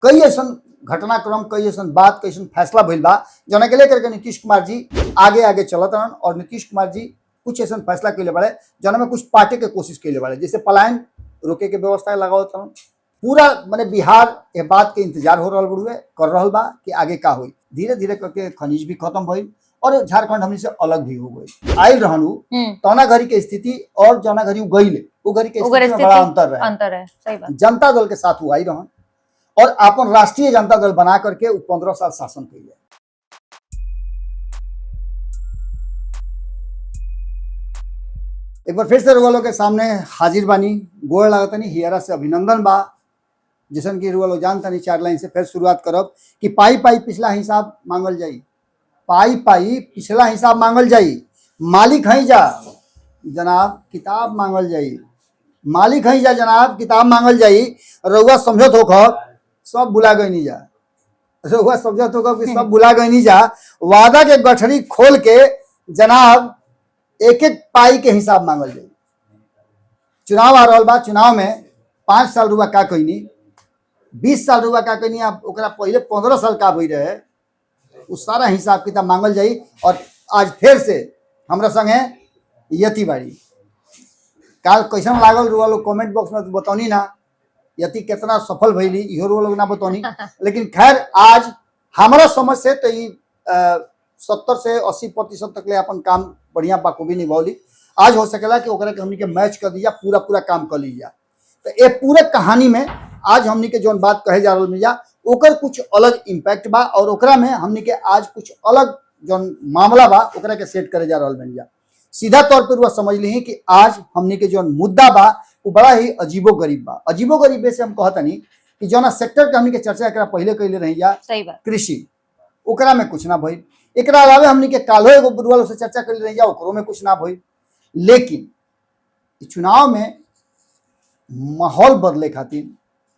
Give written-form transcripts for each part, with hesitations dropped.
कई ऐसा घटनाक्रम, कई ऐसा बात, कई ऐसा फैसला भइल बा जना के लेकर के नीतीश कुमार जी आगे आगे चलत रहन। और नीतीश कुमार जी कुछ ऐसा फैसला कैले बड़े जना में कुछ पार्टी के कोशिश कैले बड़े, जैसे पलायन रोके के व्यवस्था लगावत रहन। पूरा माने बिहार ये बात के इंतजार हो रहा बड़ुए, कर रहा बा कि आगे का हुई। धीरे धीरे करके खनिज भी खत्म भइल और झारखंड हमनी से अलग भी हो गई। आयल रहनु तौना घड़ी के स्थिति और जना घड़ी गईले वो घड़ी के स्थिति में बड़ा अंतर है। सही बात। जनता दल के साथ हुआ ही रहन और अपन राष्ट्रीय जनता दल बना करके 15 साल शासन कैले। एक बार फिर से रुआ के सामने हाजिर बानी, गोड़ लागतनी, हियरा से अभिनंदन बा। जैसन कि रुआ जानतनी 4 लाइन से फिर शुरुआत करब कि पाई पाई पिछला हिसाब मांगल जाई, पाई पाई पिछला हिसाब मांगल जाई। मालिक हई जा जनाब किताब मांगल जाई, मालिक हई जा जनाब किताब मांगल जाई। रउआ समझत होकर सब भुला गई नहीं जा, रउआ समझत होकर कि सब भुला गई नहीं जा। वादा के गठरी खोल के जनाब एक एक पाई के हिसाब मांगल जाई। चुनाव आ रहा बा, चुनाव में 5 साल रुआ का कहनी, 20 साल रुआ का कहनी, आप ओकरा पहले 15 साल का भई रहे, उस सारा हिसाब किताब मांगल जाई। और आज फिर से हमरा संगे यति बाड़ी। काल कैसन लागल रुआ लोग कमेंट बॉक्स में बतौनी ना, यति कितना सफल भइली इहो रुआ लोग ना बतौनी। लेकिन खैर आज हमारा समझ से तो 70 से 80% तक ले अपन काम बढ़िया बाखूबी निभौली। आज हो सकेला कि ओकरा के हमनी के मैच कर दिया, पूरा पूरा काम कर लीजा। तो ये पूरे कहानी में आज हमनी के जो बात कहे जा रहा मिया ओकर कुछ अलग इम्पैक्ट बा और ओकरा में हमनी के आज कुछ अलग जो मामला बा ओकरा के सेट करे जा रहा मिया। सीधा तौर पर वह समझ ली कि आज हमनी के जो मुद्दा बा वो बड़ा ही अजीबो गरीब बा। अजीबो गरीब से हम कहतनी कि जो सेक्टर के हमनी के चर्चा एकरा पहले कैले रही जा, सही बात, कृषि, ओकरा में कुछ ना भइल। एकरा अलावे हमनी के कालो एगो बुढ़वा से चर्चा कैले रही जा, ओकरो में कुछ ना भइल। लेकिन चुनाव में माहौल बदले खातिर,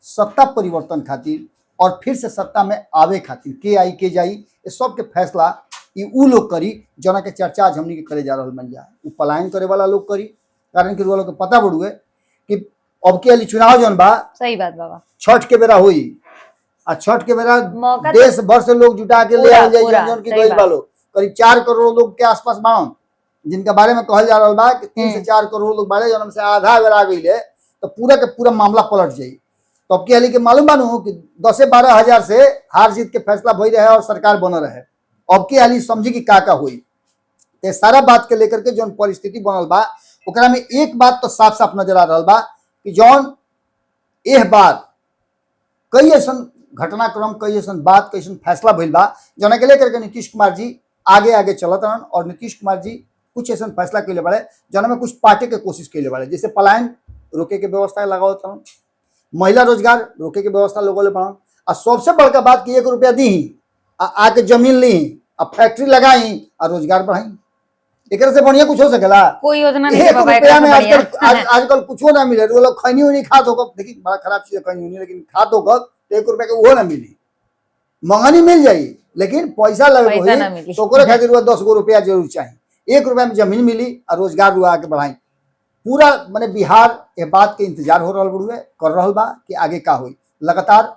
सत्ता परिवर्तन खातिर और फिर से सत्ता में आवे खातिर के आई के जाई, ये सब के फैसला ये उ लोग करी जना के चर्चा आज हमनी के करे जा रहा बन जा। पलायन करे वाला लोग करी, कारण कि लोग के पता बड़ुए कि अब के अली चुनाव जौन बा, सही बात बाबा, छठ के बेरा हुई आ छठ के बेरा देश भर से लोग जुटा के ले आए जाए। जौन की गई बा लोग करीब 4 करोड़ लोग के आसपास बावन, जिनका बारे में कहल जा रहा बा कि 3 से 4 करोड़ लोग बारे जौन से आधा अगर आ गई तो पूरा के पूरा मामला पलट जाई। तो अब के अली के मालूम बानू कि 10 से 12 हजार से हार जीत के फैसला भई रहे और सरकार बन रहे। अब के अली समझी कि का हुई। तो सारा बात के लेकर के जो परिस्थिति बनल बा ओकरा में एक बात तो साफ साफ नजर आ रहा बा कि जौन एह बार कई ऐसा घटनाक्रम, कई ऐसा बात, कई ऐसा फैसला भइल बा जना के लेकर के नीतीश कुमार जी आगे आगे चलत रहन। और नीतीश कुमार जी कुछ ऐसा फैसला कैले बड़े जना में कुछ पार्टी के कोशिश कैले बड़े, जैसे पलायन रोके के व्यवस्था लगावत रहन, महिला रोजगार रोके के व्यवस्था लोगों ले बढ़न। और सबसे बड़का बात कि 1 रुपया दी आके जमीन ली और फैक्ट्री लगाई और रोजगार बढ़ाई। एक से बढ़िया कुछ हो सकेला? कोई योजना नहीं है बाबा। 1 रुपया में आजकल कुछ ना मिले। लोग खैनी उनी खात होगा, देखिए बड़ा खराब चीज है खैनी उनी, लेकिन खात होगा तो 1 रुपया के वो ना मिली। मंगनी मिल जाई लेकिन पैसा लगे तो ओकरे खातिर 10 गो रुपया जरूर चाहिए। 1 रुपया में जमीन मिली और रोजगार रुआ के बढ़ाई। पूरा माने बिहार ये बात के इंतजार हो रहा बड़ुए, कर रहा बा कि आगे का हुई। लगातार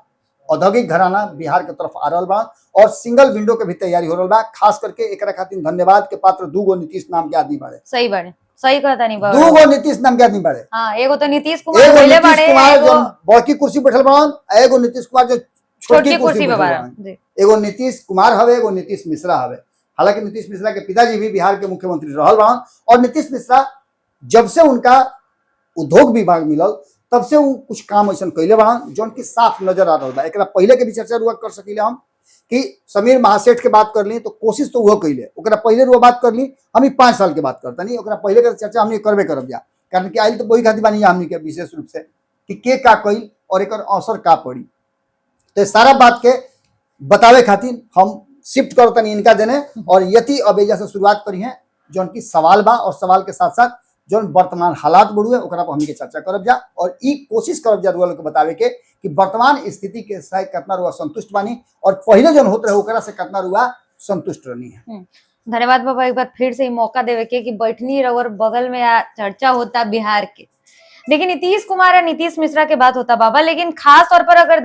औद्योगिक घराना बिहार के तरफ आ रहा बा और सिंगल विंडो के भी तैयारी हो रहा बा। खास करके एकरा खातिर धन्यवाद के पात्र 2 गो नीतीश नाम के आदमी बाड़े। सही बाड़े, सही कहता नहीं बाबा, 2 गो नीतीश नाम के आदमी बाड़े। हां, एगो तो नीतीश कुमार पहले बाड़े, एगो बड़की कुर्सी बैठल बाड़न, एगो नीतीश कुमार जो छोटी कुर्सी पे बाड़न। एगो नीतीश कुमार हवे, एगो नीतीश मिश्रा हवे। हालांकि नीतीश मिश्रा के पिताजी भी बिहार के मुख्यमंत्री रहल बाड़न और नीतीश मिश्रा जब से उनका उद्योग विभाग मिलल तब से वो कुछ काम ऐसा कैले बाड़न जौन की साफ नजर आ रहा बा। एकरा पहले के भी चर्चा रुआ कर सकीले हम कि समीर महासेठ के बात कर ली तो कोशिश तो वो कैले, ओकरा पहले रुआ बात कर ली, हम 5 साल के बात करता नहीं, ओकरा पहले के चर्चा हमनी करबे करब जा। कारण कि आइल तो वही खातिर बानी हमनी के विशेष रूप से कि के का कैल और एकर असर का पड़ी। तो सारा बात के बतावे खातिर हम शिफ्ट करतनी इनका देने और यति अबेजा से शुरुआत करी है जौन की सवाल बा और सवाल के साथ साथ जो वर्तमान हालात बढ़ुए ओकरा पर हमनी के चर्चा करब जा और ई कोशिश करब जा रुआ लोग के बतावे के कि वर्तमान स्थिति के साथ कितना रुआ संतुष्ट बानी और पहले जो होत रहे ओकरा से कितना रुआ संतुष्ट रहनी है। धन्यवाद बाबा, एक बार फिर से मौका देवे के कि बैठनी रवर बगल में चर्चा होता बिहार के देखिए नीतीश कुमार या नीतीश मिश्रा के बात होता बाबा, लेकिन खास तौर पर अगर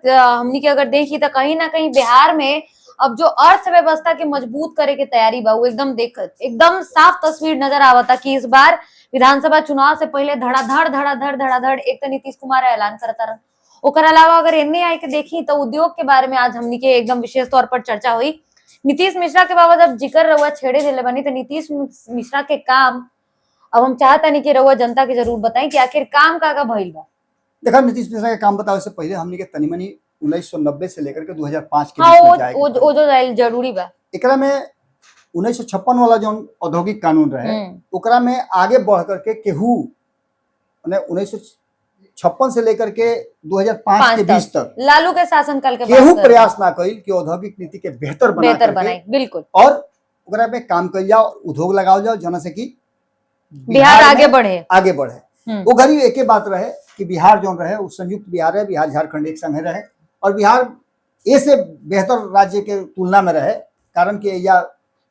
हमनी के अगर देखी तो कहीं ना कहीं बिहार में अब जो अर्थव्यवस्था के मजबूत करे के तैयारी बा वो एकदम साफ तस्वीर नजर आवता कि इस बार विधानसभा चुनाव से पहले धड़ाधड़ एक तो नीतीश कुमार ऐलान करता रहा। ओकर अलावा अगर एने आए के देखी तो उद्योग के बारे में आज हमनी के एकदम विशेष तौर पर चर्चा हुई। नीतीश मिश्रा के बाबा जब जिक्र रहुआ छेड़े दिले बनी तो नीतीश मिश्रा के काम अब हम चाहता नहीं कि रहुआ जनता के जरूर बताएं कि आखिर काम का भइल बा। देखा नीतीश मिश्रा के काम बतावे से पहले हमनी के तनी मनी 1990 से लेकर के 2005 के हाँ, बीच में वो जाए वो जो जाइल जरूरी बा। एकरा में 1956 वाला जो औद्योगिक कानून रहे ओकरा में आगे बढ़ करके केहू माने 1956 से लेकर के 2005 के बीच तक लालू के शासनकाल के केहू प्रयास ना कइल कि औद्योगिक नीति के बेहतर बनाए बिल्कुल और ओकरा में काम कइल जाओ, उद्योग लगाओ जाओ जना से कि बिहार आगे बढ़े। वो घड़ी एक ही बात रहे कि बिहार जो रहे वो संयुक्त बिहार है, बिहार झारखंड एक संग रहे और बिहार ऐसे बेहतर राज्य के तुलना में रहे कारण कि या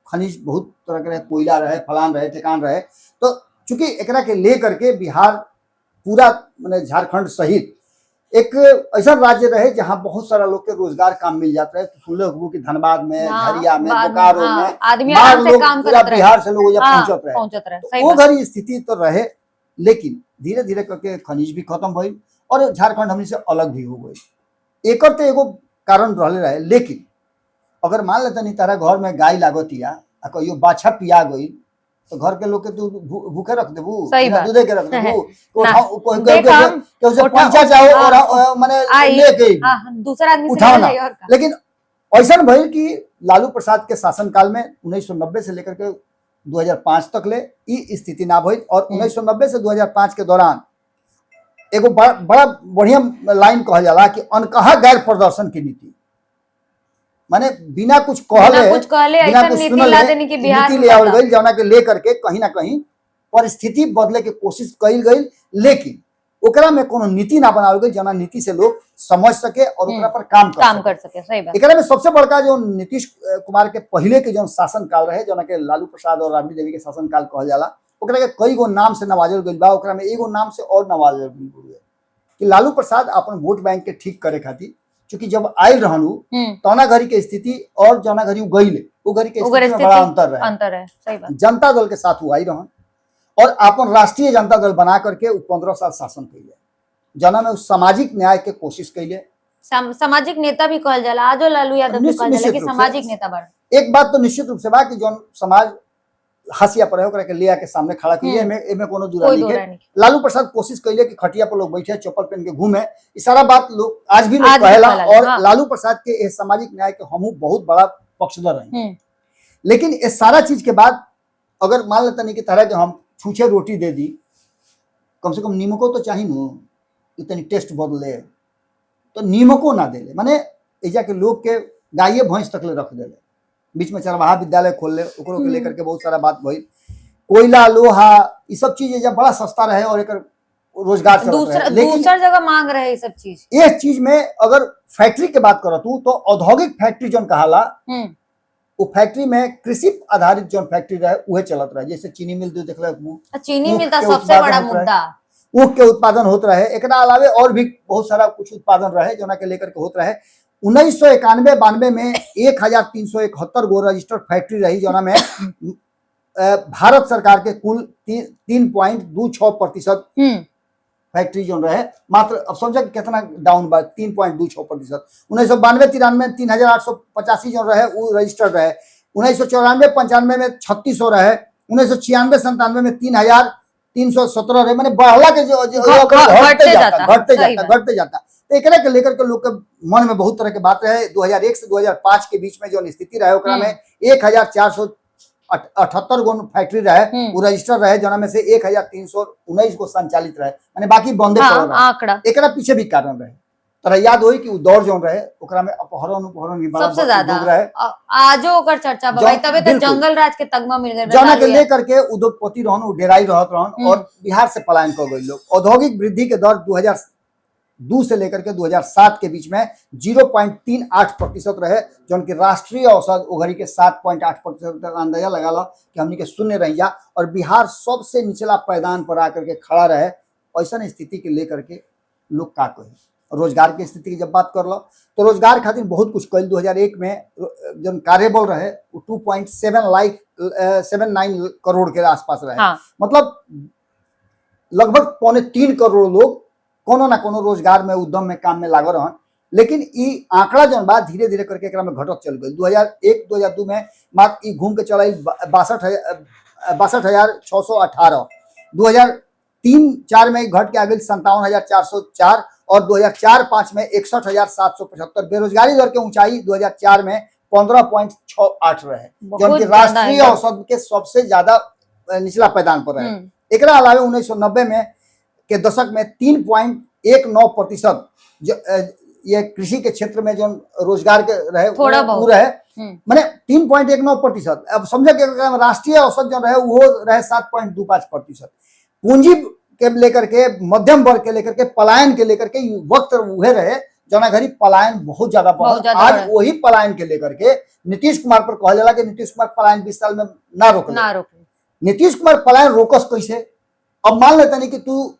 खनिज बहुत तरह के रहे, कोयला रहे, फलान रहे, ठेकान रहे। तो चूंकि एकरा के ले करके बिहार पूरा माने झारखंड सहित एक ऐसा राज्य रहे जहां बहुत सारा लोग के रोजगार काम मिल जाता है। तो सुन लो कि धनबाद में, झरिया में, बोकारो में आदमी पूरा बिहार से लोग पहुंचत रहे। वो घड़ी स्थिति तो रहे, लेकिन धीरे धीरे करके खनिज भी खत्म भइल और झारखंड हमनी से अलग भी हो गई। एकर तो एगो कारण रहे, लेकिन अगर मान लेता नहीं तारा घर में गाय लागतिया आ कहियो बाछा पिया गई तो घर के लोग के तू भूखे रख देबू, दूधे के रख देबू, पहुंचा जाओ और माने लेके दूसरा आदमी उठाओ ना। लेकिन ऐसा भइल कि लालू प्रसाद के शासनकाल में 1990 से लेकर के 2005 तक ले ई स्थिति ना भइल और 1990 से 2005 के दौरान एगो बड़ा बढ़िया लाइन कहल जाला कि अनकहा गैर प्रदर्शन की नीति, माने बिना कुछ कहले बिना कुछ सुनले नीति ले आवल गई जौना के ले करके कहीं ना कहीं परिस्थिति बदले के कोशिश कइल गई, लेकिन ओकरा में कोनो नीति ना बनावल गई जना नीति से लोग समझ सके और ओकरा पर काम कर सके। सही बात। एकरा में सबसे बड़का जो नीतीश कुमार के पहले के जो शासन काल रहे जना के लालू प्रसाद और राबड़ी देवी के शासन काल कहल जाला, ओकरा के कई गो नाम से नवाजल गइल बा। ओकरा में एगो नाम से और नवाजल गइल कि लालू प्रसाद अपन वोट बैंक के ठीक करे खातिर क्योंकि जब आयल रहनु तौना घड़ी के स्थिति और जना घड़ी गइले वो घड़ी के स्थिति में बड़ा अंतर है। सही बात। जनता दल के साथ वो आई रहन और अपन राष्ट्रीय जनता दल बना करके 15 साल शासन कैले, जना में सामाजिक न्याय के कोशिश कैले। सामाजिक नेता भी कहल जाला, आजो लालू यादव भी कहल जाला कि सामाजिक नेता बन। एक बात तो निश्चित रूप से बा कि जो समाज हसिया पर है ओकरा के ले आके सामने खड़ा किए एमे कोनो दूरा नहीं है। लालू प्रसाद कोशिश कैले कि खटिया पर लोग बैठे चप्पल पहन के घूमे, ये सारा बात लोग आज भी लोग कहेला और लालू प्रसाद के सामाजिक न्याय के हमहू बहुत बड़ा पक्षधर रहे। लेकिन इस सारा चीज के बाद अगर मान लेता नहीं कि तरह के हम छूछे रोटी दे दी, कम से कम नीमको तो चाहिए नो इतनी टेस्ट बदले, तो नीमको ना देले माने एजा के लोग के गाये भैंस तक ले रख देले। बीच में चरवाहा विद्यालय खोल ले ओकरो के लेकर के बहुत सारा बात भइल। कोयला लोहा ये सब चीज एजा बड़ा सस्ता रहे और एकर रोजगार दूसरा जगह मांग रहे ये सब चीज। ये चीज में अगर फैक्ट्री के बात करत हूं तो औद्योगिक फैक्ट्री जो कहाला वो फैक्ट्री में कृषि आधारित जो फैक्ट्री रहे उहे चलत रहे। जैसे चीनी मिल देख चीनी मिल तो सबसे बड़ा मुद्दा, ऊख के उत्पादन होत रहे। एकरा अलावे और भी बहुत सारा कुछ उत्पादन रहे जना के लेकर के होत रहे। 1991-92 में 1371 गो रजिस्टर्ड फैक्ट्री रही जना में भारत सरकार के कुल 3.26% फैक्ट्री जो रहे। मात्र अब समझ कितना डाउन बा 3.26%। 1992-93 3885 जो रहे वो रजिस्टर्ड रहे। 1994-95 में 3600 रहे। 1996-97 में 3317 रहे। मैंने बढ़ला के जो घटते जाता तो एकरा के लेकर के लोग के मन में बहुत तरह के बात रहे। 2001 से 2005 के बीच में जो स्थिति रहे ओकरा में 1478 गो फैक्ट्री रहे वो रजिस्टर रहे जना में से 1319 गो संचालित रहे, माने बाकी बंदे पड़ल रहे। एकरा पीछे भी कारण रहे। तरह याद होई कि उ दौर जो रहे ओकरा में अपहरण भी बड़ा सबसे ज्यादा रहे। आजो ओकर चर्चा भाई तबे तो जंगल राज के तगमा मिल गए जना के लेकर के उद्योगपति रहन उ डेराई रहत रहन और बिहार से पलायन कर गई लोग। औद्योगिक वृद्धि के दर 2002 से लेकर के 2007 के बीच में 0.38% रहे, जो उनकी राष्ट्रीय औसत उघरी के 7.8% अंदाजा लगा लो कि हमनी के शून्य रही जा और बिहार सबसे निचला पैदान पर आकर के खड़ा रहे ऐसा स्थिति के लेकर के लोग का कही। रोजगार की स्थिति की जब बात कर लो तो रोजगार खातिर बहुत कुछ कल 2001 में जब कार्यबल रहे 2.79 करोड़ के आसपास रहे। हाँ। मतलब लगभग 2.25 करोड़ लोग कोनो ना कोनो रोजगार में उद्यम में काम में लागल रहन। लेकिन ई आंकड़ा जौन बा धीरे धीरे करके एकरा में घटत चल गई। 2001-2002 में मात्र ई घूम के चलाई 62,618, 2003-04 में घट के आ गई 57,404 और 2004-05 में 61,775। बेरोजगारी दर के ऊंचाई 2004 में 15.68 रहे, जो कि राष्ट्रीय औसत के सबसे ज्यादा निचला पैदान पर रहे। एकरा अलावे 1990 में के दशक में 3.19% ये कृषि के क्षेत्र में जो रोजगार के रहे थोड़ा वो रहे, माने 3.19%। अब समझे कि राष्ट्रीय औसत जो रहे वो रहे 7.25%। पूंजी के लेकर के, मध्यम वर्ग के लेकर के, पलायन के लेकर के वक्त वह रहे जना घड़ी पलायन बहुत ज्यादा बढ़। आज वही पलायन के लेकर के नीतीश कुमार पर कहल जाला कि नीतीश कुमार पलायन 20 साल में ना रोके। नीतीश कुमार पलायन रोकस कैसे? अब मान लेता नहीं कि तू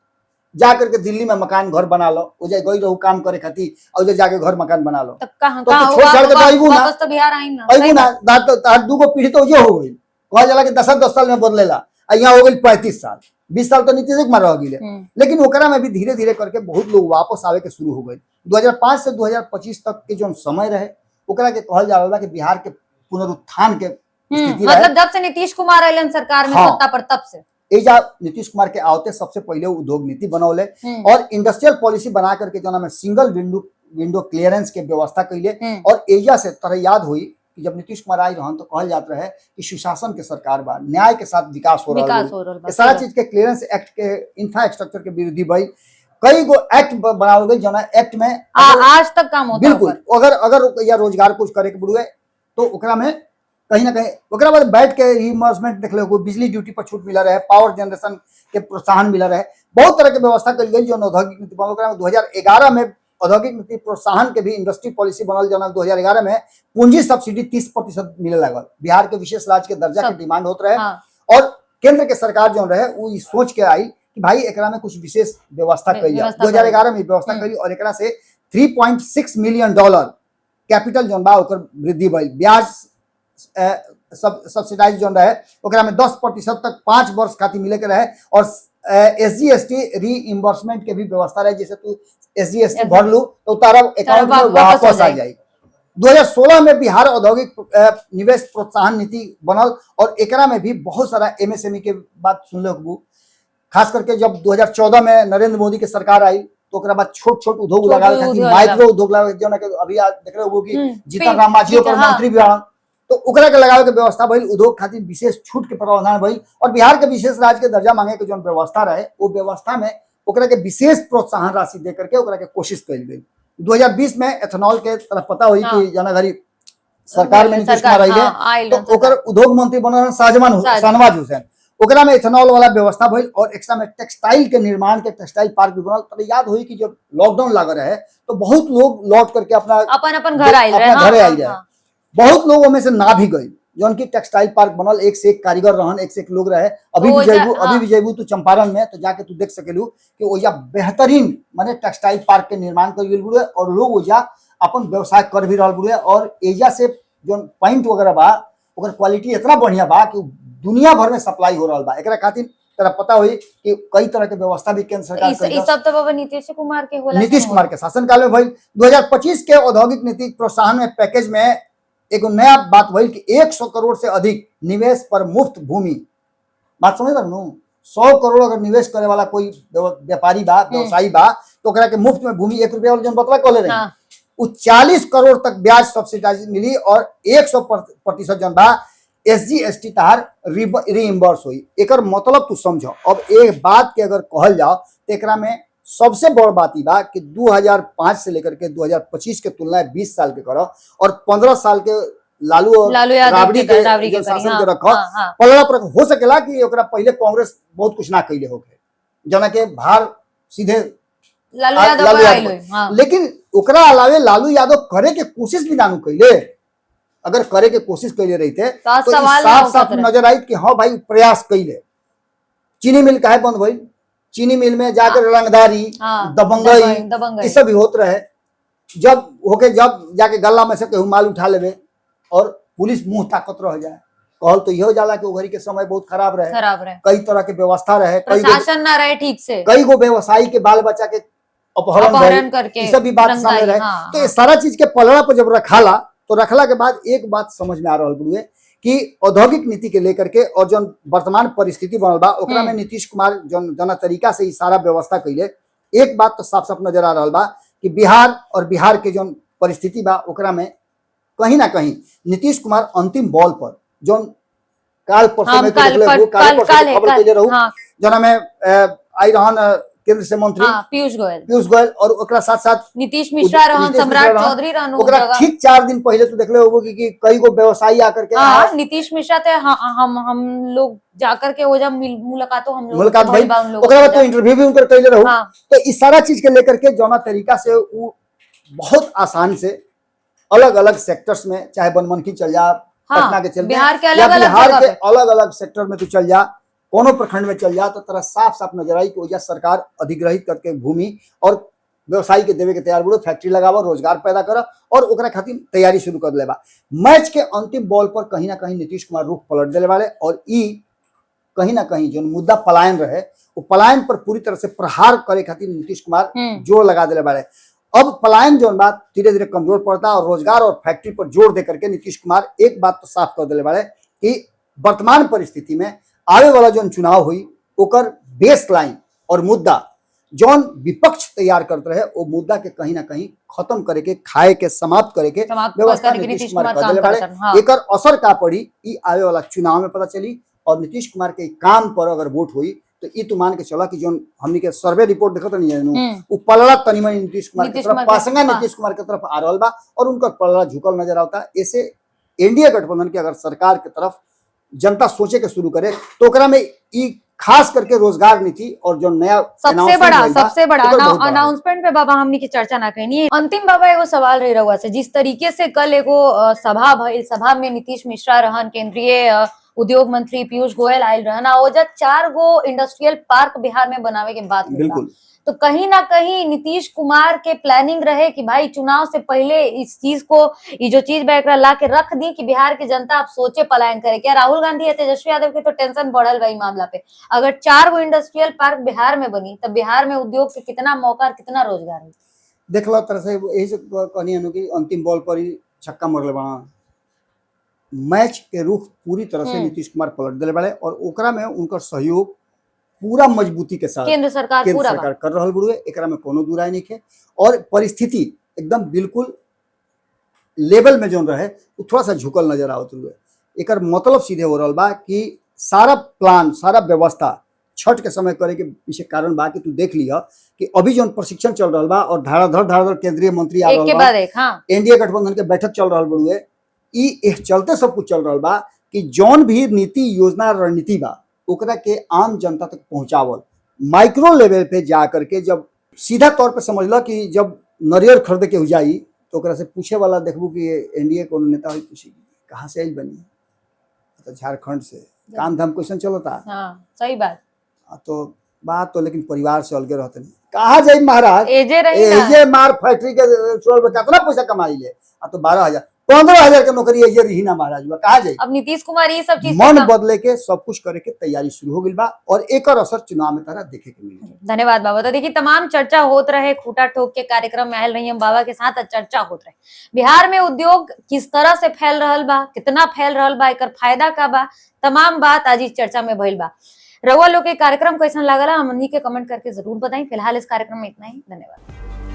जा करके दिल्ली में मकान घर बना लो, उजे गई रहू काम करे खातिर और उजे जाके घर मकान बना लो, तो कहां छोड़ छाड़ के आइबू ना, वापस तो बिहार आई ना, आइबू ना। तार दूगो पीढ़ी तो उजे हो गई। कहल जाला कि 10 साल में बदलेला, यहाँ हो गई 35 साल, 20 साल तो नीतीश कुमार रह गए। लेकिन ओकरा में भी धीरे धीरे करके बहुत लोग वापस आवे के शुरू हो गए। 2005 से 2025 तक के जो समय रहे ओकरा के कहल जाला कि बिहार के पुनरुत्थान के स्थिति रहे। मतलब जब से नीतीश कुमार आइलन सरकार में सत्ता पर तब से एजा नीतीश कुमार के आवते सबसे पहले उद्योग नीति बनौले और इंडस्ट्रियल पॉलिसी बना करके जो में सिंगल विंडो क्लियरेंस के व्यवस्था कैले। और एजा से तरह याद हुई कि जब नीतीश कुमार आई रहन तो कहल जात रहे कि सुशासन के सरकार बा, न्याय के साथ विकास हो रहा है। सारा चीज के क्लियरेंस एक्ट के इंफ्रास्ट्रक्चर के वृद्धि भई, कई गो एक्ट बनावल गई जना एक्ट में आज तक काम होता है। बिल्कुल अगर या रोजगार कुछ करे के बुढ़े तो ओकरा में कहीं ना कहीं ओकरा बाद बैठ के रिइंबर्समेंट देख लो, बिजली ड्यूटी पर छूट मिला रहे, पावर जनरेशन के प्रोत्साहन मिला रहे, बहुत तरह के व्यवस्था कल गई। जो औद्योगिक नीति बनल 2011 में औद्योगिक नीति प्रोत्साहन के भी इंडस्ट्री पॉलिसी बनल जो 2011 में पूंजी सब्सिडी 30% मिले लगल। बिहार के विशेष राज्य के दर्जा के डिमांड होते रहे। और केंद्र के सरकार जो रहे वो सोच के आई कि भाई एकरा में कुछ विशेष व्यवस्था कई जाए। 2011 में व्यवस्था करी और एकरा से $3.6 मिलियन कैपिटल जो बा ओकर वृद्धि भइल। ब्याज सब्सिडाइज जो रहे ओकरा में 10% तक 5 वर्ष खातिर मिले के रहे। और SGST रीइंबर्समेंट के भी व्यवस्था रहे, जैसे तू SGST भर लू तो तारा अकाउंट में वापस आ जाए। 2016 में बिहार औद्योगिक निवेश प्रोत्साहन नीति बनल और एकरा में भी बहुत सारा MSME के बात सुन लो। खास करके जब 2014 में नरेंद्र मोदी के सरकार आई तो ओकरा बाद छोट छोट उद्योग लगावे खातिर माइक्रो उद्योग लगावे जो अभी देख रहे हो कि जीतन राम मांझी ओकर मंत्री भी रहन, तो ओकरा के लगावे के व्यवस्था भइल। उद्योग खातिर विशेष छूट के प्रावधान भइल और बिहार के विशेष राज्य के दर्जा मांगे के जो व्यवस्था रहे वो व्यवस्था में ओकरा के विशेष प्रोत्साहन राशि दे करके ओकरा के कोशिश कइल गई। 2020 में एथेनॉल के तरफ पता हुई कि जनवरी सरकार में नीतीश कुमार आइले तो ओकर उद्योग मंत्री बनल शाहनवाज हुसैन। ओकरा में इथेनॉल वाला व्यवस्था भइल और एक्स्ट्रा में टेक्सटाइल के निर्माण के टेक्सटाइल पार्क भी बनल। तो याद हुई कि जब लॉकडाउन लगा रहे तो बहुत लोग लौट करके अपना घर आई रहे। बहुत लोगों में से ना भी गई जो उनकी टेक्सटाइल पार्क बनल, एक से एक कारीगर रहन, एक से एक लोग रहे। अभी भी जेबू तू चंपारण में तो जाके तू देख सकेलू कि ओजा बेहतरीन माने टेक्सटाइल पार्क के निर्माण कर गेल बुढ़े और लोग ओजा अपन व्यवसाय कर भी रहल बुढ़े। और एजा से जो पॉइंट वगैरह बा ओकर क्वालिटी इतना बढ़िया बा कि दुनिया भर में सप्लाई हो रहा बा। एकरा खातिर तेरा पता हुई कि कई तरह के व्यवस्था भी केंद्र सरकार इस सब तो बाबा नीतीश कुमार के होला, नीतीश कुमार के शासनकाल में भइल। 2025 के औद्योगिक नीति प्रोत्साहन में पैकेज में एक नया बात भइल कि 100 करोड़ से अधिक निवेश पर मुफ्त भूमि। बात समझ रहा 100 करोड़ अगर निवेश करे वाला कोई व्यापारी बा, व्यवसायी बा तो ओकरा के मुफ्त में भूमि 1 रुपया वाला जन बतला कहले रहे वो 40 करोड़ तक ब्याज सब्सिडाइज मिली और 100% जन बा SGST तार रीइंबर्स हुई। एकर मतलब तू समझो। अब एक बात के अगर कहल जाओ तो एकरा में सबसे बड़ बात ई बा कि 2005 से लेकर के 2025 के तुलना 20 साल के करो और 15 साल के लालू और राबड़ी के शासन के रखो पलड़ा पर हो सकेला कि ओकरा पहले कांग्रेस बहुत कुछ ना कैले होके जना के भार सीधे लालू यादव। लेकिन ओकरा अलावे लालू यादव करे के कोशिश भी नानू कैले। अगर करे के कोशिश कैले रहते तो साफ साफ नजर आई कि हाँ भाई प्रयास कैले। चीनी मिल काहे बंद भइल? चीनी मिल में जाकर रंगदारी, हाँ, दबंगई, दबंगई ये सब भी होत रहे। जब जाके गल्ला में से केहू माल उठा लेवे और पुलिस मुंह ताकत रह जाए, कहल तो इहो जाला कि उघरी के समय बहुत खराब रहे, कई तरह के व्यवस्था रहे, प्रशासन ना रहे ठीक से, कई गो व्यवसायी के बाल बच्चा के अपहरण करके, ये सब भी बात सामने रहे। तो ये सारा चीज के पलड़ा पर जब रखाला तो रखला के बाद एक बात समझ में आ रहा है कि औद्योगिक नीति के लेकर के और जो वर्तमान परिस्थिति बनल बा ओकरा में नीतीश कुमार जना तरीका से सारा व्यवस्था कैले, एक बात तो साफ साफ नजर आ रहा बा कि बिहार और बिहार के जो परिस्थिति बा ओकरा में कहीं ना कहीं नीतीश कुमार अंतिम बॉल पर जो काल परसों में जना में आई रहन केंद्र से मंत्री पीयूष गोयल और ओकरा साथ साथ नीतीश मिश्रा रहन, सम्राट चौधरी रहन, ओकरा ठीक 4 दिन पहले तो देखले होबो कि कई गो व्यवसायी आकर के नीतीश मिश्रा थे, हम लोग जाकर के वो जब मुलाकातों हम लोग मुलाकात भई, ओकरा बाद तो इंटरव्यू भी उनकर कैले रहू। तो इस सारा चीज के लेकर के जौना तरीका से वो बहुत आसान से अलग अलग सेक्टर्स में, चाहे बनमनखी चल जा, पटना के चल बिहार के अलग अलग सेक्टर में तू चल जा, कोनो प्रखंड में चल जा, तो तरह साफ साफ नजर आई कि सरकार अधिग्रहित करके भूमि और व्यवसायी के देवे के तैयार बुढ़ो, फैक्ट्री लगावा, रोजगार पैदा कर और ओकरा खातिर तैयारी शुरू कर लेबा। मैच के अंतिम बॉल पर कहीं ना कहीं नीतीश कुमार रुख पलट देने वाले और ई कहीं ना कहीं जो मुद्दा पलायन रहे वो पलायन पर पूरी तरह से प्रहार करे खातिर नीतीश कुमार जोर लगा देने वाले। अब पलायन जो बात धीरे धीरे कमजोर पड़ता और रोजगार और फैक्ट्री पर जोर दे करके नीतीश कुमार एक बात तो साफ कर देने वाले कि वर्तमान परिस्थिति में आवे वाला जो चुनाव हुई ओकर बेस लाइन और मुद्दा जौन विपक्ष तैयार करते रहे वो मुद्दा के कहीं ना कहीं खत्म करे के, खाए के, समाप्त करे के व्यवस्था नीतीश कुमार कर देने वाले। एकर असर का पड़ी ई आवे वाला चुनाव में पता चली और नीतीश कुमार के काम पर अगर वोट हुई तो ई तू मान के चला कि जो हमनी के सर्वे रिपोर्ट देखत नहीं है उ पलड़ा तनी मनी नीतीश कुमार की तरफ, पासंगा नीतीश कुमार की तरफ आ रहल बा और उनका पलड़ा झुकल नजर आता। ऐसे एनडीए गठबंधन की अगर सरकार की तरफ जनता सोचे के शुरू करे तो ओकरा में ई खास करके रोजगार नीति और जो नया सबसे बड़ा अनाउंसमेंट पे बाबा हमनी की चर्चा ना करनी। अंतिम बाबा एगो सवाल रही रहुआ से, जिस तरीके से कल एगो सभा भइल, सभा में नीतीश मिश्रा रहन, केंद्रीय उद्योग मंत्री पीयूष गोयल आयल रहन, ओजा 4 गो इंडस्ट्रियल पार्क बिहार में बनावे के बात बिल्कुल। तो कहीं ना कहीं नीतीश कुमार के प्लानिंग रहे कि भाई चुनाव से पहले इस चीज को, ये जो चीज बा ला के रख दी कि बिहार की जनता आप सोचे पलायन करे। क्या राहुल गांधी या तेजस्वी यादव के तो टेंशन बढ़ल भाई मामला पे, अगर 4 गो इंडस्ट्रियल पार्क बिहार में बनी तब बिहार में उद्योग के कितना मौका, कितना रोजगार है। देख लो तरह से यही से कहनी अंतिम बॉल पर ही छक्का मरले बना। मैच के रुख पूरी तरह से नीतीश कुमार पलट दिले बड़े और ओकरा में उनका सहयोग पूरा मजबूती के साथ केंद्र सरकार कर रहल बुढ़े, एकरा में कोनो दुराई नहीं है। और परिस्थिति एकदम बिल्कुल लेवल में जो रहे वो थोड़ा सा झुकल नजर आवत हुए। एकर मतलब सीधे हो रहा बा कि सारा प्लान, सारा व्यवस्था छठ के समय करे के पीछे कारण बा कि तू देख लिया कि अभी जो प्रशिक्षण चल रहा बा और धाराधर केंद्रीय मंत्री आ रहा बा, एनडीए गठबंधन के बैठक चल रहा बुढ़े, ई चलते सब कुछ चल रहा बा कि जौन भी नीति, योजना, रणनीति बा ओकरा के आम जनता तक पहुंचावल, माइक्रो लेवल पे जा करके जब सीधा तौर पे समझ लो कि जब नरियर खरीद के हो जाई तो ओकरा से पूछे वाला देखबू कि एनडीए को नेता हुई पूछी कहाँ से आई बनी, तो झारखंड से, काम धाम क्वेश्चन चलता। हाँ, सही बात। तो बात तो लेकिन परिवार से अलगे रहते नहीं, कहा जाए महाराज, एजे मार फैक्ट्री के कितना पैसा कमाई ले, तो 12,000 15,000 के नौकरी एजे रही ना महाराज, कहा जाए। अब नीतीश कुमार ये सब चीज मन बदले के सब कुछ करे के तैयारी शुरू हो गई बा और एक असर चुनाव में तारा देखे के मिली। धन्यवाद बाबा। तो देखिए तमाम चर्चा होत रहे, खूटा ठोक के कार्यक्रम में आयल रही हम बाबा के साथ, चर्चा होत रहे बिहार में उद्योग किस तरह से फैल रहल बा, कितना फैल रहल बा, एकर फायदा का बा, तमाम बात आज इस चर्चा में भइल बा। रउआ लोग के कार्यक्रम कैसन लागला हमनी के कमेंट करके जरूर बताई। फिलहाल इस कार्यक्रम में इतना ही, धन्यवाद।